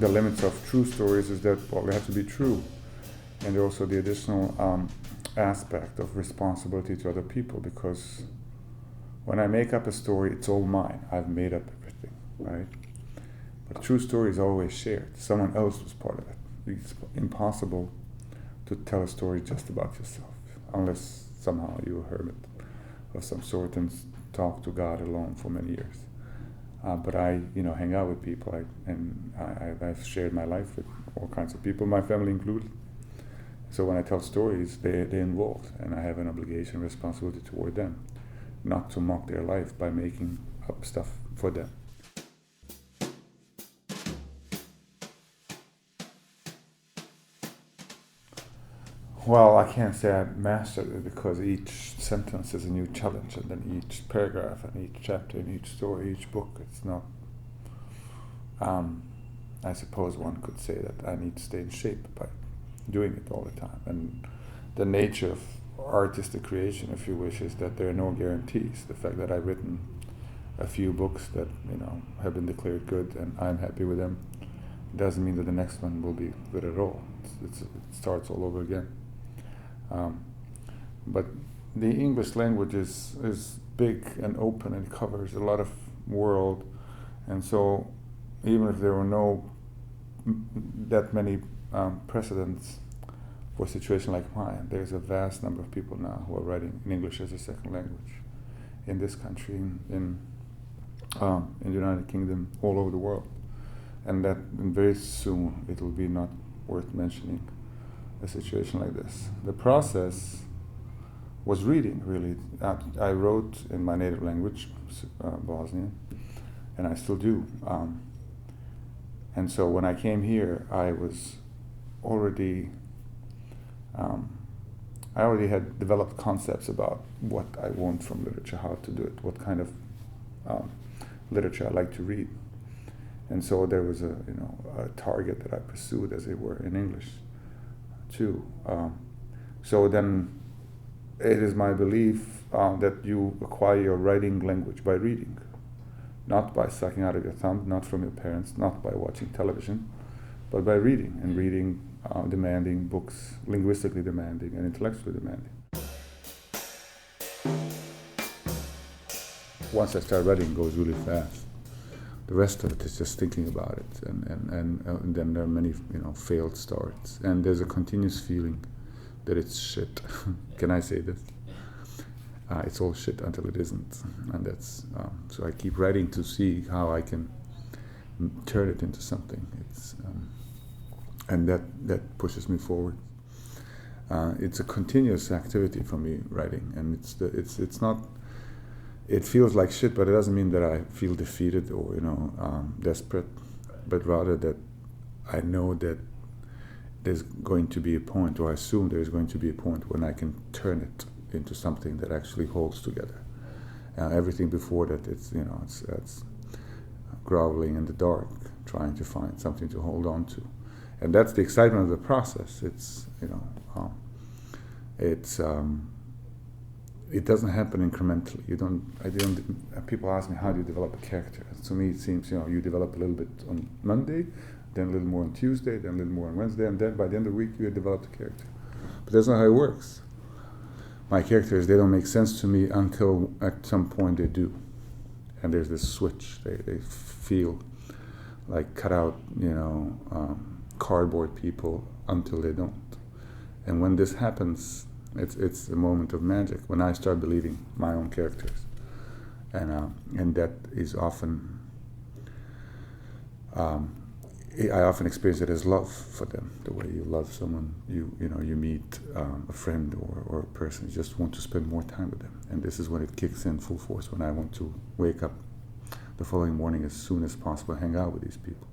the limits of true stories is that, well, they have to be true. And also the additional aspect of responsibility to other people, because when I make up a story, it's all mine. I've made up everything, right? But a true story is always shared. Someone else was part of it. It's impossible to tell a story just about yourself, unless somehow you're a hermit of some sort and talk to God alone for many years. But I, hang out with people, I've shared my life with all kinds of people, my family included. So when I tell stories, they're involved, and I have an obligation, responsibility toward them, not to mock their life by making up stuff for them. Well, I can't say I mastered it, because each sentence is a new challenge, and then each paragraph and each chapter and each story, each book, it's not... I suppose one could say that I need to stay in shape by doing it all the time. And the nature of artistic creation, if you wish, is that there are no guarantees. The fact that I've written a few books that have been declared good and I'm happy with them doesn't mean that the next one will be good at all. It starts all over again. But the English language is big and open and covers a lot of world, and so even if there were no that many precedents for a situation like mine, there's a vast number of people now who are writing in English as a second language in this country, in the United Kingdom, all over the world, and very soon it will be not worth mentioning a situation like this. The process was reading, really. I wrote in my native language, Bosnian, and I still do. And so when I came here, I was already, I already had developed concepts about what I want from literature, how to do it, what kind of literature I like to read. And so there was a target that I pursued, as it were, in English too. So then it is my belief that you acquire your writing language by reading, not by sucking out of your thumb, not from your parents, not by watching television, but by reading, and reading demanding books, linguistically demanding and intellectually demanding. Once I start writing, it goes really fast. The rest of it is just thinking about it, and then there are many failed starts, and there's a continuous feeling that it's shit. Can I say this? It's all shit until it isn't, and that's so I keep writing to see how I can turn it into something. It's and that pushes me forward. It's a continuous activity for me, writing, and it's not. It feels like shit, but it doesn't mean that I feel defeated or desperate, but rather that I know that there's going to be a point, or I assume there's going to be a point when I can turn it into something that actually holds together. Everything before that, it's groveling in the dark, trying to find something to hold on to, and that's the excitement of the process. It doesn't happen incrementally. People ask me, how do you develop a character? And to me, it seems, you develop a little bit on Monday, then a little more on Tuesday, then a little more on Wednesday, and then by the end of the week, you have developed a character. But that's not how it works. My characters, they don't make sense to me until at some point they do. And there's this switch. They feel like cut out, cardboard people until they don't. And when this happens, it's a moment of magic when I start believing my own characters, and that is often I often experience it as love for them, the way you love someone you meet a friend or a person, you just want to spend more time with them, and this is when it kicks in full force, when I want to wake up the following morning as soon as possible, hang out with these people.